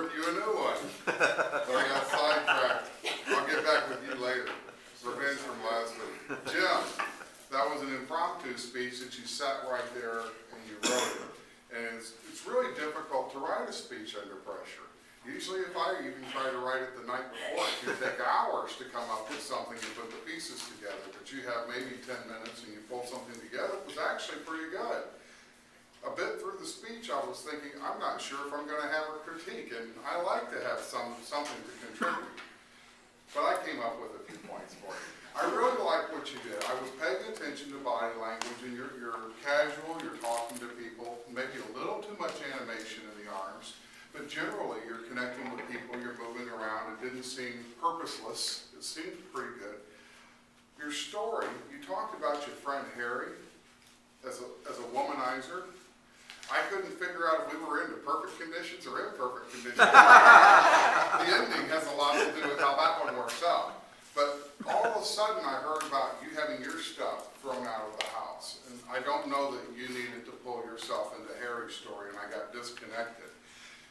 rip you a new one. But I got sidetracked. I'll get back with you later. Revenge from last week. Jim, that was an impromptu speech that you sat right there and you wrote it. And it's really difficult to write a speech under pressure. Usually if I even try to write it the night before, it can take hours to come up with something and put the pieces together. But you have maybe 10 minutes and you pull something together. It was actually pretty good. A bit through the speech, I was thinking, I'm not sure if I'm going to have a critique, and I like to have something to contribute. But I came up with a few points for you. I really like what you did. I was paying attention to body language, and you're casual, you're talking to people, maybe a little too much animation in the arms, but generally you're connecting with people, you're moving around. It didn't seem purposeless. It seemed pretty good. Your story, you talked about your friend Harry as a womanizer. I couldn't figure out if we were into perfect conditions or imperfect conditions. The ending has a lot to do with how that one works out. But all of a sudden I heard about you having your stuff thrown out of the house. And I don't know that you needed to pull yourself into Harry's story, and I got disconnected.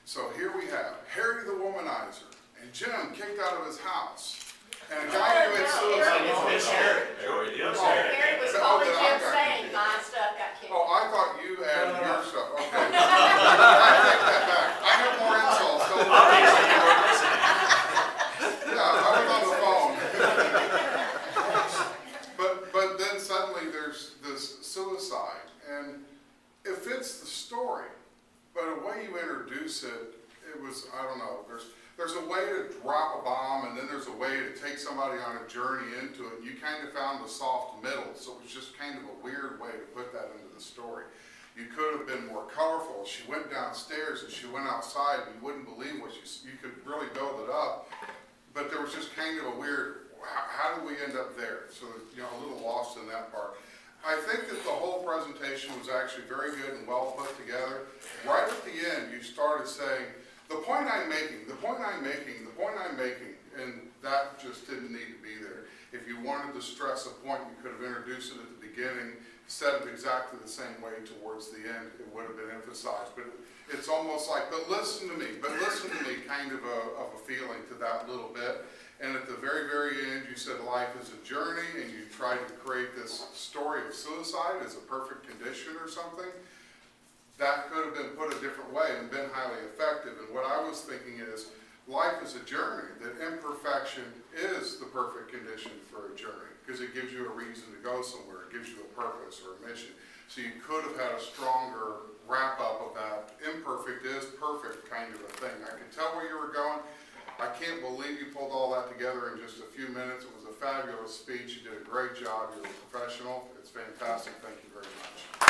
So here we have Harry the womanizer, and Jim kicked out of his house. And a guy who had suicide. Harry was calling Jim saying my stuff got kicked. Oh, I thought you added your stuff. Okay. I take that back. I have more insults. Obviously, you weren't listening. Yeah, I was on the phone. But then suddenly there's this suicide, and it fits the story. But the way you introduce it, it was, I don't know, there's a way to drop a bomb, and then there's a way to take somebody on a journey into it. You kind of found the soft middle, so it was just kind of a weird way to put that into the story. You could have been more colorful. She went downstairs and she went outside, and you wouldn't believe what you could really build it up. But there was just kind of a weird, how do we end up there? So, a little lost in that part. I think that the whole presentation was actually very good and well put together. Right at the end, you started saying, the point I'm making, the point I'm making, the point I'm making, and that just didn't need to be there. If you wanted to stress a point, you could have introduced it at the beginning, said it exactly the same way towards the end, it would have been emphasized. But it's almost like, but listen to me, kind of a feeling to that little bit. And at the very, very end, you said life is a journey, and you tried to create this story of suicide as a perfect condition or something. That could have been put a different way and been highly effective. And what I was thinking is, life is a journey, that imperfection is the perfect condition for a journey, because it gives you a reason to go somewhere, it gives you a purpose or a mission. So you could have had a stronger wrap up of that imperfect is perfect kind of a thing. I could tell where you were going. I can't believe you pulled all that together in just a few minutes. It was a fabulous speech. You did a great job. You're a professional. It's fantastic. Thank you very much.